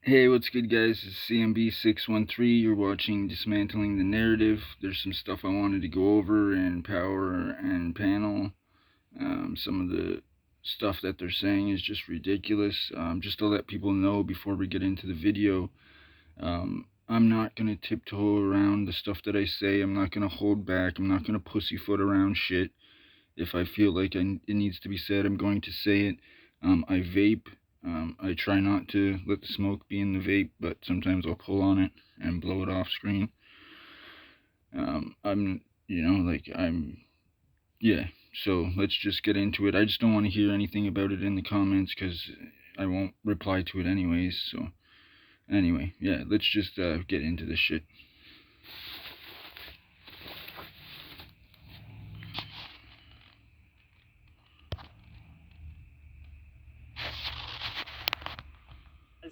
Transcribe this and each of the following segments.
Hey, what's good, guys? It's CMB613. You're watching Dismantling the Narrative. There's some stuff I wanted to go over in Power and Panel. Some of the stuff that they're saying is just ridiculous. Just to let people know before we get into the video, I'm not going to tiptoe around the stuff that I say. I'm not going to hold back. I'm not going to pussyfoot around shit. If I feel like it needs to be said, I'm going to say it. I vape. I try not to let the smoke be in the vape, but sometimes I'll pull on it and blow it off screen. Yeah, so let's just get into it. I just don't want to hear anything about it in the comments because I won't reply to it anyways. So, anyway, yeah, let's just get into this shit.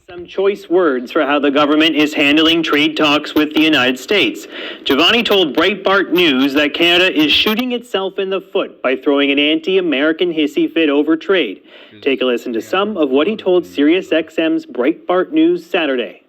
Some choice words for how the government is handling trade talks with the United States. Giovanni told Breitbart News that Canada is shooting itself in the foot by throwing an anti-American hissy fit over trade. Take a listen to some of what he told SiriusXM's Breitbart News Saturday.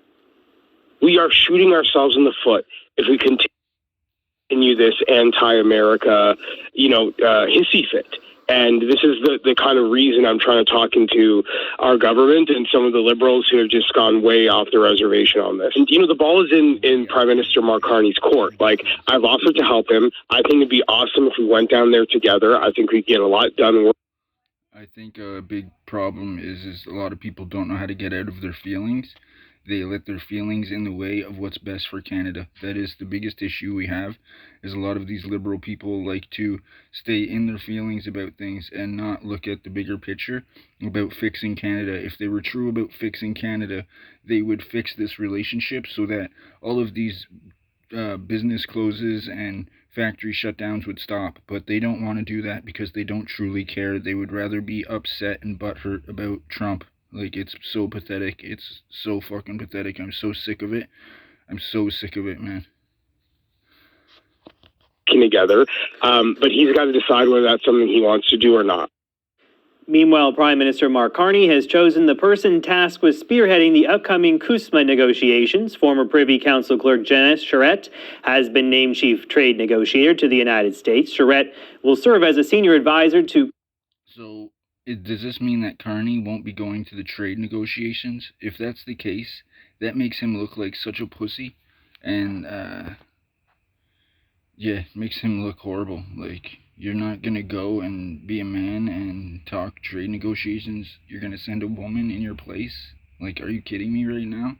We are shooting ourselves in the foot if we continue this anti-America, hissy fit. And this is the kind of reason I'm trying to talk into our government and some of the liberals who have just gone way off the reservation on this. And, the ball is in Prime Minister Mark Carney's court. Like, I've offered to help him. I think it'd be awesome if we went down there together. I think we'd get a lot done. I think a big problem is a lot of people don't know how to get out of their feelings. They let their feelings in the way of what's best for Canada. That is the biggest issue we have, is a lot of these liberal people like to stay in their feelings about things and not look at the bigger picture about fixing Canada. If they were true about fixing Canada, they would fix this relationship so that all of these business closes and factory shutdowns would stop. But they don't want to do that because they don't truly care. They would rather be upset and butthurt about Trump. Like, it's so pathetic. It's so fucking pathetic. I'm so sick of it. I'm so sick of it, man. Together, but he's got to decide whether that's something he wants to do or not. Meanwhile, Prime Minister Mark Carney has chosen the person tasked with spearheading the upcoming CUSMA negotiations. Former Privy Council Clerk Janice Charette has been named Chief Trade Negotiator to the United States. Charette will serve as a senior advisor to... So, does this mean that Carney won't be going to the trade negotiations? If that's the case, that makes him look like such a pussy. And, yeah, it makes him look horrible. Like, you're not gonna go and be a man and talk trade negotiations. You're gonna send a woman in your place? Like, are you kidding me right now?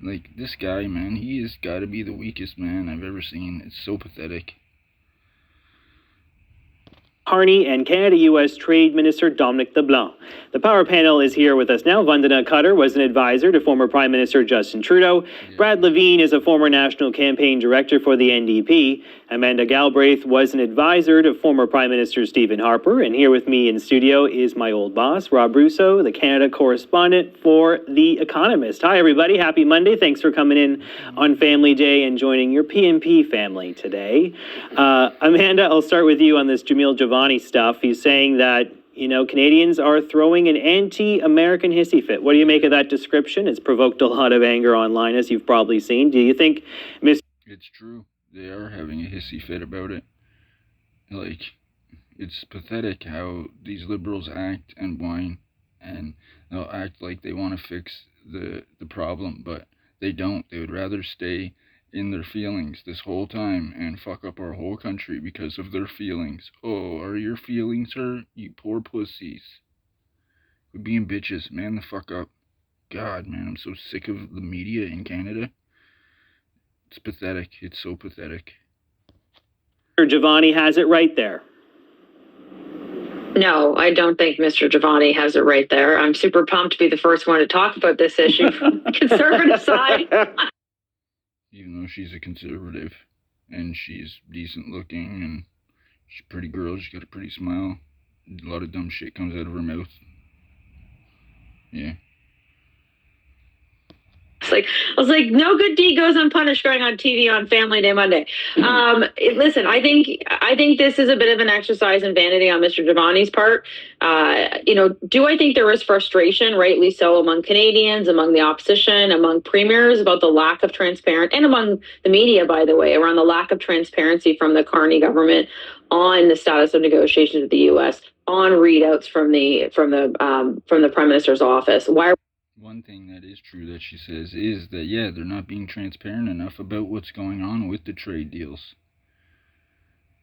Like, this guy, man, he has got to be the weakest man I've ever seen. It's so pathetic. Carney and Canada-U.S. Trade Minister Dominic LeBlanc. The Power Panel is here with us now. Vandana Cutter was an advisor to former Prime Minister Justin Trudeau. Brad Levine is a former National Campaign Director for the NDP. Amanda Galbraith was an advisor to former Prime Minister Stephen Harper. And here with me in studio is my old boss, Rob Russo, the Canada correspondent for The Economist. Hi, everybody. Happy Monday. Thanks for coming in on Family Day and joining your PNP family today. Amanda, I'll start with you on this Jamil Giovanni stuff. He's saying that, Canadians are throwing an anti-American hissy fit. What do you make of that description? It's provoked a lot of anger online, as you've probably seen. Do you think, Mr. It's true. They are having a hissy fit about it. Like, it's pathetic how these liberals act and whine, and they'll act like they want to fix the problem, but they don't. They would rather stay in their feelings this whole time and fuck up our whole country because of their feelings. Oh, are your feelings hurt? You poor pussies. Quit being bitches. Man the fuck up. God, man, I'm so sick of the media in Canada. It's pathetic. It's so pathetic. Giovanni has it right there. No, I don't think Mr. Giovanni has it right there. I'm super pumped to be the first one to talk about this issue from the conservative side. Even though she's a conservative and she's decent looking and she's a pretty girl, she's got a pretty smile. A lot of dumb shit comes out of her mouth. Yeah. I was like, no good deed goes unpunished going on TV on Family Day Monday. Listen, I think this is a bit of an exercise in vanity on Mr. Giovanni's part. Do I think there is frustration, rightly so, among Canadians, among the opposition, among premiers about the lack of transparency, and among the media, by the way, around the lack of transparency from the Carney government on the status of negotiations with the U.S., on readouts from the Prime Minister's office. One thing that is true that she says is that, yeah, they're not being transparent enough about what's going on with the trade deals.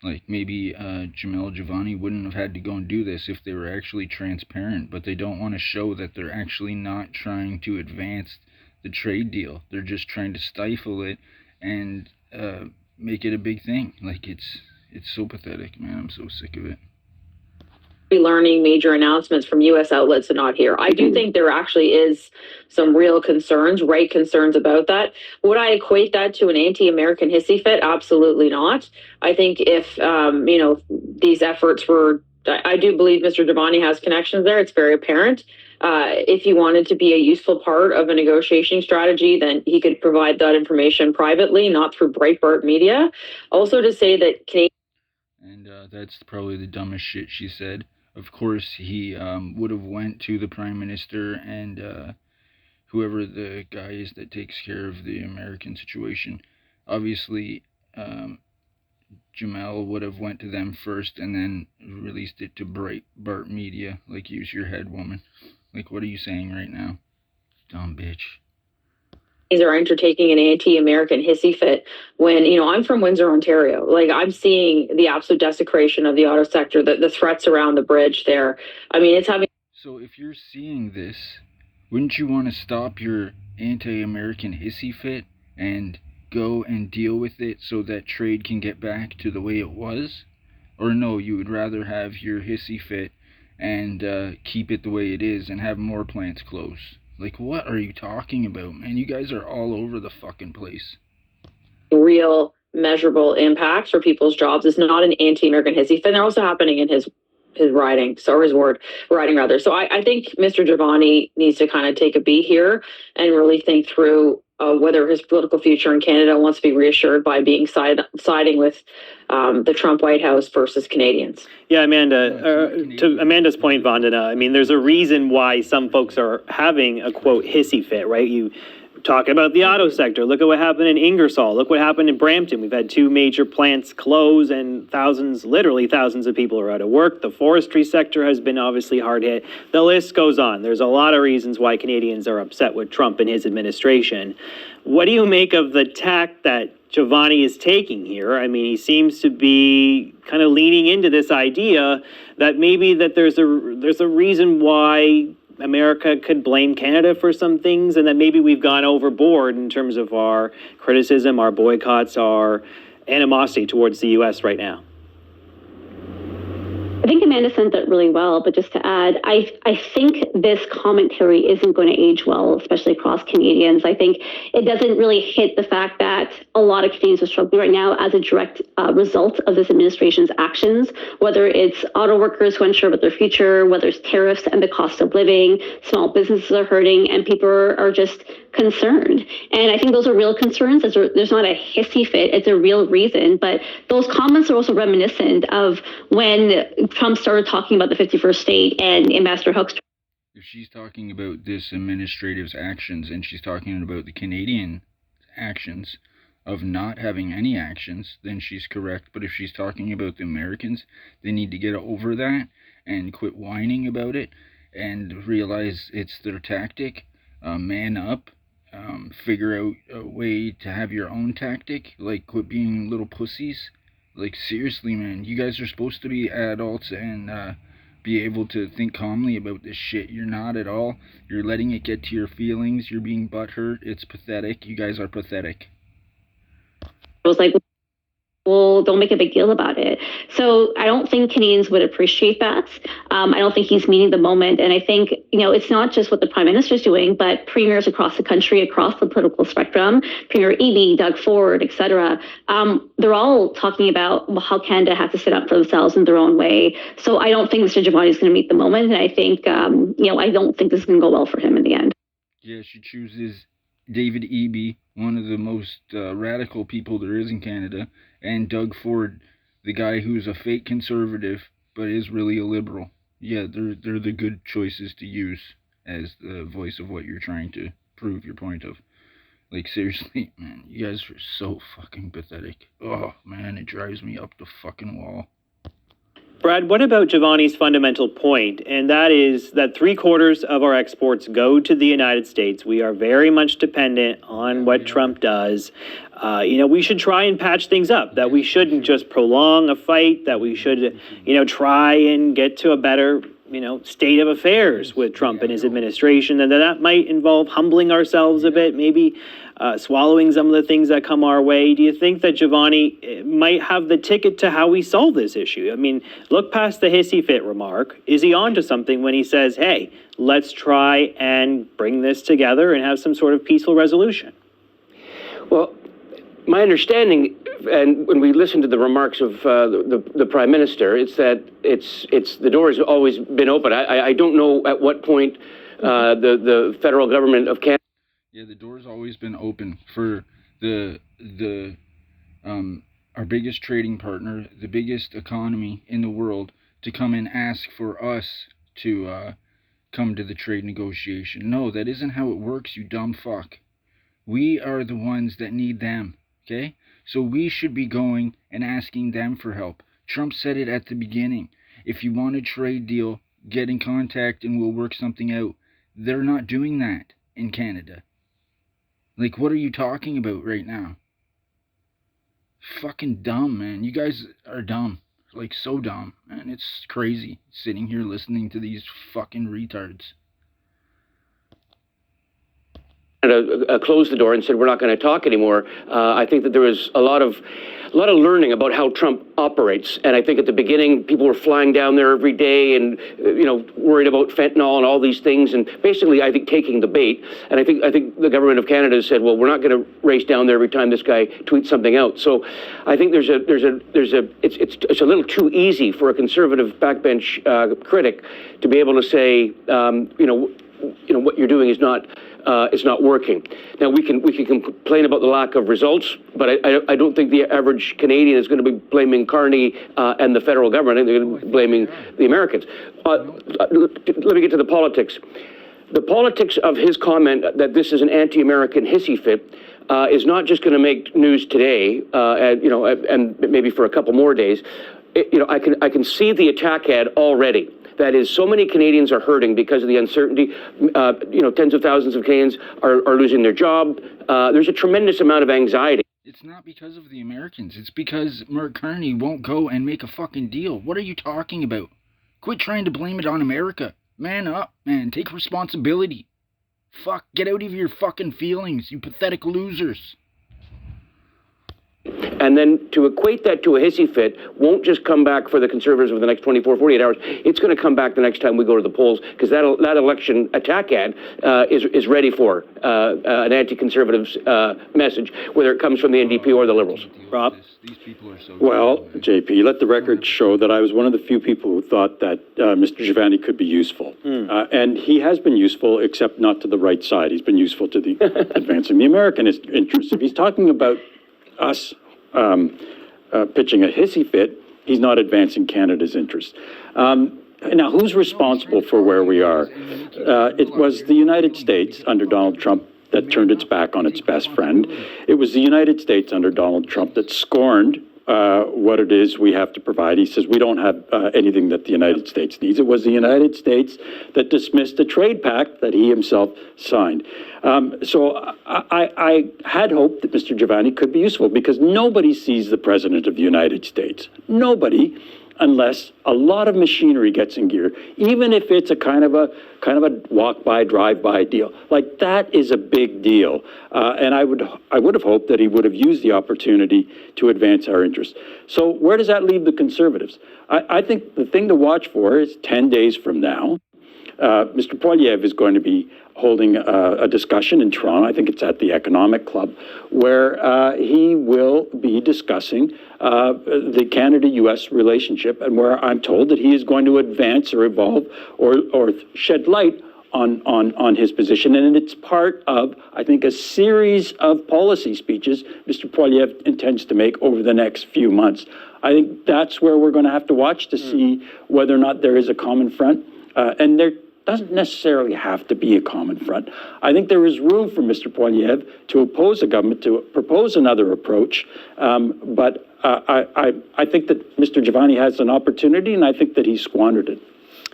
Like, maybe Jamel Giovanni wouldn't have had to go and do this if they were actually transparent, but they don't want to show that they're actually not trying to advance the trade deal. They're just trying to stifle it and make it a big thing. Like, it's so pathetic, man. I'm so sick of it. Learning major announcements from U.S. outlets and not here. I do think there actually is some real concerns, right concerns about that. Would I equate that to an anti-American hissy fit? Absolutely not. I think if, these efforts were, I do believe Mr. Giovanni has connections there. It's very apparent. If he wanted to be a useful part of a negotiating strategy, then he could provide that information privately, not through Breitbart media. Also to say that Canadian... And that's probably the dumbest shit she said. Of course, he would have went to the Prime Minister and whoever the guy is that takes care of the American situation. Obviously, Jamel would have went to them first and then released it to Breitbart Media. Like, use your head, woman. Like, what are you saying right now? Dumb bitch. Are undertaking an anti-American hissy fit when, I'm from Windsor, Ontario. Like, I'm seeing the absolute desecration of the auto sector, the threats around the bridge there. I mean, it's having... So if you're seeing this, wouldn't you want to stop your anti-American hissy fit and go and deal with it so that trade can get back to the way it was? Or no, you would rather have your hissy fit and keep it the way it is and have more plants close? Like, what are you talking about, man? You guys are all over the fucking place. Real measurable impacts for people's jobs. It's not an anti-American hissy fit. And they're also happening in his riding, so his riding rather. So I think Mr. Giovanni needs to kind of take a beat here and really think through whether his political future in Canada wants to be reassured by being siding with the Trump White House versus Canadians. Yeah, Amanda, to Amanda's point, Vandana, I mean, there's a reason why some folks are having a, quote, hissy fit, right? You talk about the auto sector. Look at what happened in Ingersoll. Look what happened in Brampton. We've had 2 major plants close and literally thousands of people are out of work. The forestry sector has been obviously hard hit. The list goes on. There's a lot of reasons why Canadians are upset with Trump and his administration. What do you make of the tack that Giovanni is taking here? I mean, he seems to be kind of leaning into this idea that maybe that there's a reason why America could blame Canada for some things, and that maybe we've gone overboard in terms of our criticism, our boycotts, our animosity towards the U.S. right now. I think Amanda sent that really well, but just to add, I think this commentary isn't going to age well, especially across Canadians. I think it doesn't really hit the fact that a lot of Canadians are struggling right now as a direct result of this administration's actions, whether it's auto workers who are unsure about their future, whether it's tariffs and the cost of living, small businesses are hurting, and people are just concerned. And I think those are real concerns. There's not a hissy fit. It's a real reason. But those comments are also reminiscent of when Trump started talking about the 51st state and Ambassador Huck's... If she's talking about this administrative's actions and she's talking about the Canadian actions of not having any actions, then she's correct. But if she's talking about the Americans, they need to get over that and quit whining about it and realize it's their tactic. Man up. Figure out a way to have your own tactic. Like, quit being little pussies. Like, seriously, man, you guys are supposed to be adults and be able to think calmly about this shit. You're not at all. You're letting it get to your feelings. You're being butthurt. It's pathetic. You guys are pathetic. I was like, well, don't make a big deal about it. So I don't think Canadians would appreciate that. I don't think he's meeting the moment. And I think, it's not just what the Prime Minister is doing, but premiers across the country, across the political spectrum, Premier Eby, Doug Ford, et cetera, they're all talking about how Canada has to sit up for themselves in their own way. So I don't think Mr. Giovanni is going to meet the moment. And I think, I don't think this is going to go well for him in the end. Yeah, she chooses David Eby, one of the most radical people there is in Canada, and Doug Ford, the guy who's a fake conservative but is really a liberal. Yeah, they're the good choices to use as the voice of what you're trying to prove your point of. Like, seriously, man, you guys are so fucking pathetic. Oh, man, it drives me up the fucking wall. Brad, what about Giovanni's fundamental point? And that is that 3/4 of our exports go to the United States. We are very much dependent on what Trump does. We should try and patch things up, that we shouldn't just prolong a fight, that we should, try and get to a better, state of affairs with Trump and his administration. And that might involve humbling ourselves a bit, maybe swallowing some of the things that come our way. Do you think that Giovanni might have the ticket to how we solve this issue? I mean, look past the hissy fit remark. Is he onto something when he says, hey, let's try and bring this together and have some sort of peaceful resolution? Well, my understanding, and when we listen to the remarks of the Prime Minister, it's that it's the door has always been open. I don't know at what point the federal government of Canada. Yeah, the door's always been open for the our biggest trading partner, the biggest economy in the world, to come and ask for us to come to the trade negotiation. No, that isn't how it works, you dumb fuck. We are the ones that need them, okay? So we should be going and asking them for help. Trump said it at the beginning. If you want a trade deal, get in contact and we'll work something out. They're not doing that in Canada. Like, what are you talking about right now? Fucking dumb, man. You guys are dumb. Like, so dumb. And it's crazy sitting here listening to these fucking retards. Closed the door and said we're not going to talk anymore. I think that there was a lot of learning about how Trump operates, and I think at the beginning people were flying down there every day and worried about fentanyl and all these things, and basically I think taking the bait. And I think the government of Canada said, well, we're not going to race down there every time this guy tweets something out. So I think it's a little too easy for a conservative backbench critic to be able to say what you're doing is not. It's not working. Now we can complain about the lack of results, but I don't think the average Canadian is going to be blaming Carney and the federal government. I think they're going to be blaming the Americans. Let me get to the politics. The politics of his comment that this is an anti-American hissy fit is not just going to make news today, and maybe for a couple more days. I can see the attack ad already. That is, so many Canadians are hurting because of the uncertainty. Tens of thousands of Canadians are losing their job. There's a tremendous amount of anxiety. It's not because of the Americans. It's because Mark Carney won't go and make a fucking deal. What are you talking about? Quit trying to blame it on America. Man up, man. Take responsibility. Fuck, get out of your fucking feelings, you pathetic losers. And then to equate that to a hissy fit won't just come back for the Conservatives over the next 24, 48 hours. It's going to come back the next time we go to the polls, because that election attack ad is ready for an anti-conservative message, whether it comes from the NDP or the Liberals. Rob? These people are so well, JP, let the record show that I was one of the few people who thought that Mr. Giovanni could be useful. And he has been useful, except not to the right side. He's been useful to the advancing the American interests. If he's talking about us pitching a hissy fit, he's not advancing Canada's interests. Now, who's responsible for where we are? It was the United States under Donald Trump that turned its back on its best friend. It was the United States under Donald Trump that scorned what it is we have to provide. He says we don't have anything that the United States needs. It was the United States that dismissed a trade pact that he himself signed. So I had hoped that Mr. Giovanni could be useful, because nobody sees the President of the United States. Nobody, unless a lot of machinery gets in gear, even if it's a kind of a walk-by, drive-by deal. Like, that is a big deal. And I would have hoped that he would have used the opportunity to advance our interests. So where does that leave the Conservatives? I think the thing to watch for is 10 days from now. Mr. Poilievre is going to be holding a discussion in Toronto, I think it's at the Economic Club, where he will be discussing the Canada-U.S. relationship, and where I'm told that he is going to advance or evolve or shed light on his position. And it's part of, I think, a series of policy speeches Mr. Poilievre intends to make over the next few months. I think that's where we're going to have to watch to see whether or not there is a common front. And there doesn't necessarily have to be a common front. I think there is room for Mr. Poilievre to oppose the government, to propose another approach. But I think that Mr. Giovanni has an opportunity, and I think that he squandered it.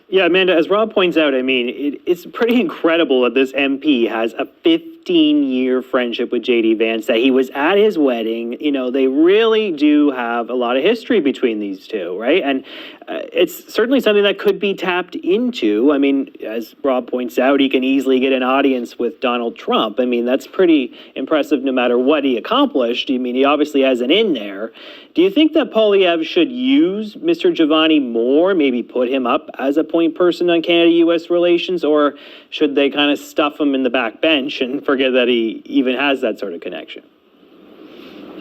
Yeah, Amanda, as Rob points out, I mean, it's pretty incredible that this MP has a 15-year friendship with J.D. Vance, that he was at his wedding. You know, they really do have a lot of history between these two, right? And it's certainly something that could be tapped into. I mean, as Rob points out, he can easily get an audience with Donald Trump. I mean, that's pretty impressive no matter what he accomplished. I mean, he obviously has an in there. Do you think that Poilievre should use Mr. Giovanni more, maybe put him up as a point person on Canada-U.S. relations, or should they kind of stuff him in the back bench and forget that he even has that sort of connection?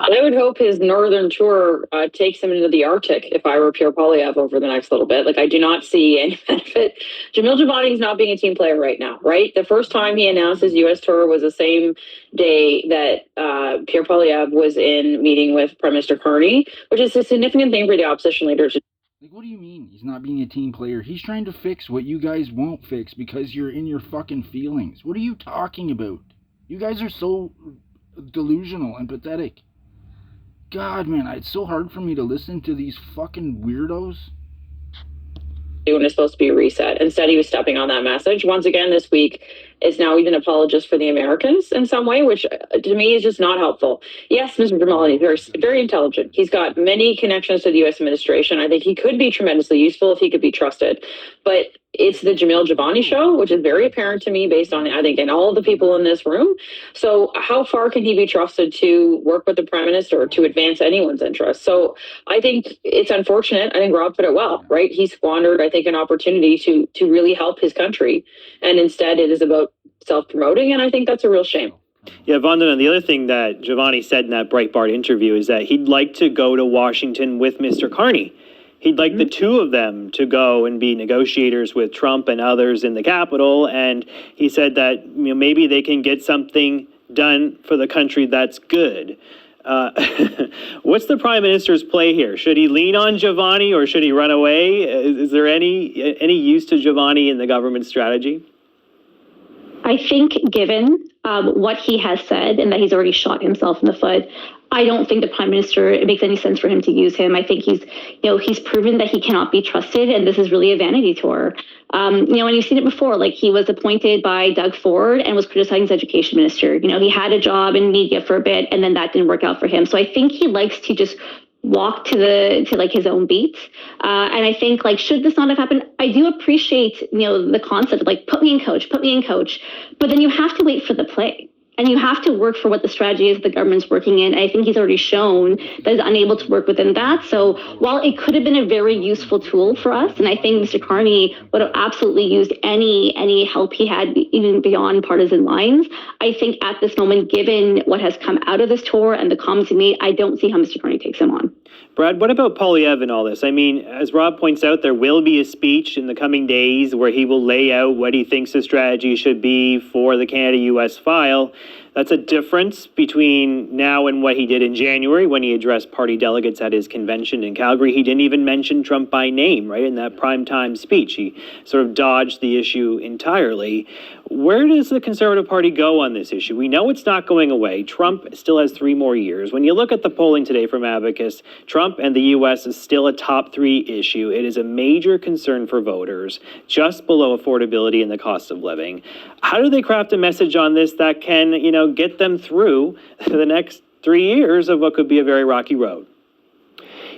I would hope his northern tour takes him into the Arctic if I were Pierre Poilievre over the next little bit. Like, I do not see any benefit. Jamil Giovanni is not being a team player right now, right? The first time he announced his U.S. tour was the same day that Pierre Poilievre was in meeting with Prime Minister Carney, which is a significant thing for the opposition leaders. Like, what do you mean he's not being a team player? He's trying to fix what you guys won't fix because you're in your fucking feelings. What are you talking about? You guys are so delusional and pathetic. God, man, it's so hard for me to listen to these fucking weirdos. When it's supposed to be a reset. Instead, he was stepping on that message. Once again, this week is now even an apologist for the Americans in some way, which to me is just not helpful. Yes, Mr. Giovanni is very, very intelligent. He's got many connections to the U.S. administration. I think he could be tremendously useful if he could be trusted. But it's the Jamil Giovanni show, which is very apparent to me based on, I think, and all of the people in this room. So how far can he be trusted to work with the prime minister or to advance anyone's interests? So I think it's unfortunate. I think Rob put it well, right? He squandered, I think, an opportunity to really help his country. And instead it is about self-promoting. And I think that's a real shame. Yeah, Vandana, the other thing that Giovanni said in that Breitbart interview is that he'd like to go to Washington with Mr. Carney. He'd like the two of them to go and be negotiators with Trump and others in the Capitol. And he said that, you know, maybe they can get something done for the country that's good. What's the prime minister's play here? Should he lean on Giovanni or should he run away? Is there any use to Giovanni in the government strategy? I think given what he has said and that he's already shot himself in the foot, I don't think the prime minister, it makes any sense for him to use him. I think he's proven that he cannot be trusted, and this is really a vanity tour. And you've seen it before, like he was appointed by Doug Ford and was criticizing his education minister. He had a job in media for a bit and then that didn't work out for him. So I think he likes to just walk to like his own beats. And I think should this not have happened, I do appreciate, the concept of put me in coach. But then you have to wait for the play. And you have to work for what the strategy is the government's working in. I think he's already shown that he's unable to work within that. So while it could have been a very useful tool for us, and I think Mr. Carney would have absolutely used any help he had, even beyond partisan lines, I think at this moment, given what has come out of this tour and the comments he made, I don't see how Mr. Carney takes him on. Brad, what about Poilievre and all this? I mean, as Rob points out, there will be a speech in the coming days where he will lay out what he thinks the strategy should be for the Canada-U.S. file. That's a difference between now and what he did in January when he addressed party delegates at his convention in Calgary. He didn't even mention Trump by name, right, in that primetime speech. He sort of dodged the issue entirely. Where does the Conservative Party go on this issue? We know it's not going away. Trump still has 3 more years. When you look at the polling today from Abacus, Trump and the U.S. is still a top 3 issue. It is a major concern for voters, just below affordability and the cost of living. How do they craft a message on this that can, get them through the next 3 years of what could be a very rocky road?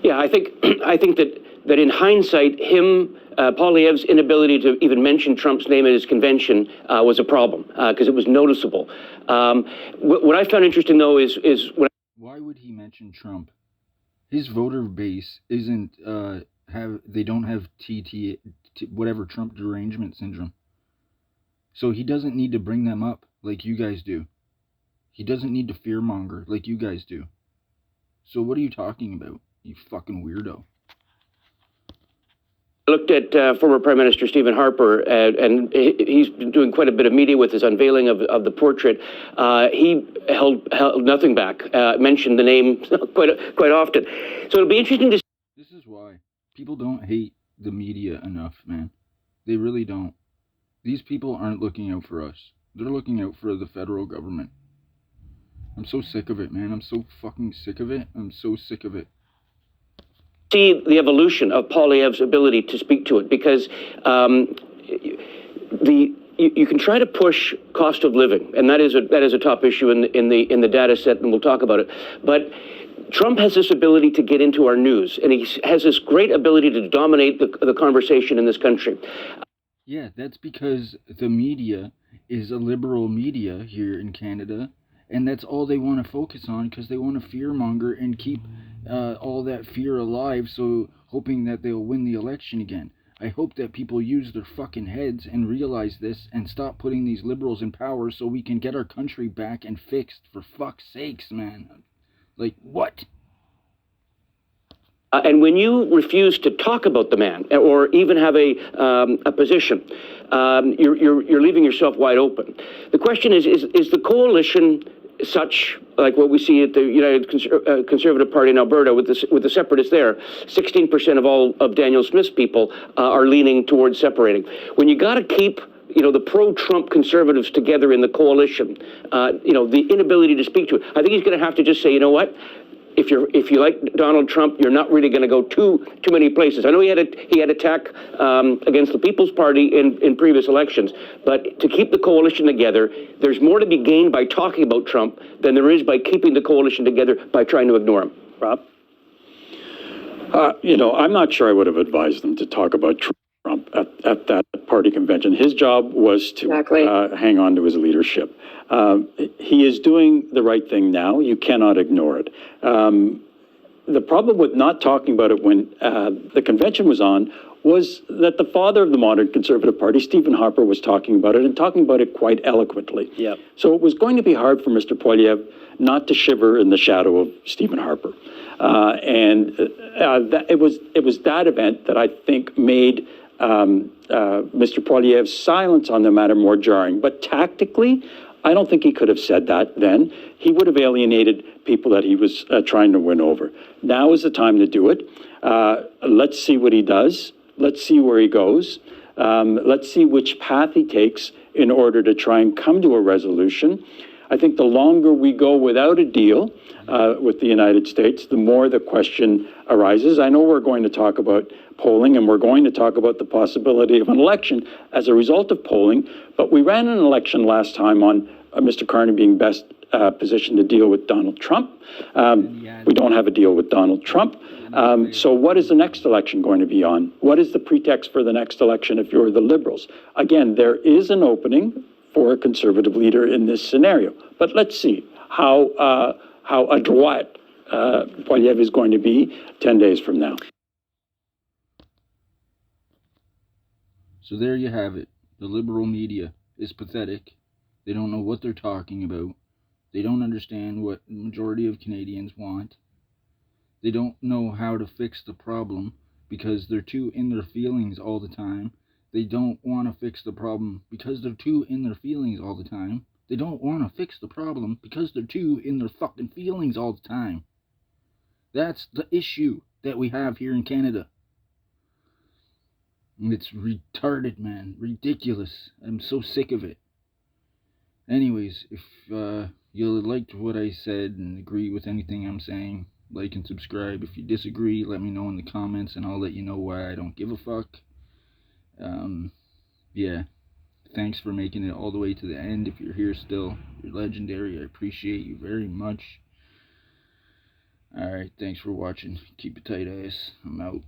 Yeah, I think that in hindsight, Poilievre's inability to even mention Trump's name at his convention was a problem because it was noticeable. What I found interesting, though, is why would he mention Trump? His voter base isn't they don't have whatever Trump derangement syndrome. So he doesn't need to bring them up like you guys do. He doesn't need to fearmonger like you guys do. So what are you talking about, you fucking weirdo? Looked at former Prime Minister Stephen Harper, and he's been doing quite a bit of media with his unveiling of the portrait. He held nothing back, mentioned the name quite often. So it'll be interesting to see. This is why people don't hate the media enough, man. They really don't. These people aren't looking out for us. They're looking out for the federal government. I'm so sick of it, man. I'm so fucking sick of it. I'm so sick of it. See the evolution of Poilievre's ability to speak to it, because you can try to push cost of living, and that is a top issue in the data set, and we'll talk about it. But Trump has this ability to get into our news, and he has this great ability to dominate the conversation in this country. Yeah, that's because the media is a liberal media here in Canada, and that's all they want to focus on, because they want to fearmonger and keep all that fear alive, so hoping that they'll win the election again. I hope that people use their fucking heads and realize this and stop putting these liberals in power so we can get our country back and fixed, for fuck's sakes, man. Like, what? And when you refuse to talk about the man, or even have a position, you're leaving yourself wide open. The question is the coalition such, like what we see at the United Conservative Party in Alberta with the separatists there? 16% of all of Daniel Smith's people are leaning towards separating. When you got to keep the pro-Trump conservatives together in the coalition, the inability to speak to it, I think he's going to have to just say, you know what? If you like Donald Trump, you're not really going to go too many places. I know he had attack against the People's Party in previous elections, but to keep the coalition together, there's more to be gained by talking about Trump than there is by keeping the coalition together by trying to ignore him. Rob? I'm not sure I would have advised them to talk about Trump at that party convention. His job was to hang on to his leadership. He is doing the right thing now. You cannot ignore it. The problem with not talking about it when the convention was on was that the father of the modern Conservative Party, Stephen Harper, was talking about it, and talking about it quite eloquently. Yep. So it was going to be hard for Mr. Poilievre not to shiver in the shadow of Stephen Harper. It was that event that I think made Mr. Poilievre's silence on the matter more jarring. But tactically, I don't think he could have said that then. He would have alienated people that he was trying to win over. Now is the time to do it. Let's see what he does. Let's see where he goes. Let's see which path he takes in order to try and come to a resolution. I think the longer we go without a deal with the United States, the more the question arises. I know we're going to talk about polling, and we're going to talk about the possibility of an election as a result of polling, but we ran an election last time on Mr. Carney being best positioned to deal with Donald Trump. We don't have a deal with Donald Trump. So what is the next election going to be on? What is the pretext for the next election if you're the Liberals? Again, there is an opening for a Conservative leader in this scenario, but let's see how adroit Poilievre is going to be 10 days from now. So there you have it. The liberal media is pathetic. They don't know what they're talking about. They don't understand what the majority of Canadians want. They don't know how to fix the problem because they're too in their feelings all the time. They don't want to fix the problem because they're too in their feelings all the time. They don't want to fix the problem because they're too in their fucking feelings all the time. That's the issue that we have here in Canada. It's retarded, man. Ridiculous. I'm so sick of it. Anyways, if you liked what I said and agree with anything I'm saying, like and subscribe. If you disagree, let me know in the comments, and I'll let you know why I don't give a fuck. Yeah. Thanks for making it all the way to the end. If you're here still, you're legendary. I appreciate you very much. Alright, thanks for watching. Keep it tight, ass. I'm out.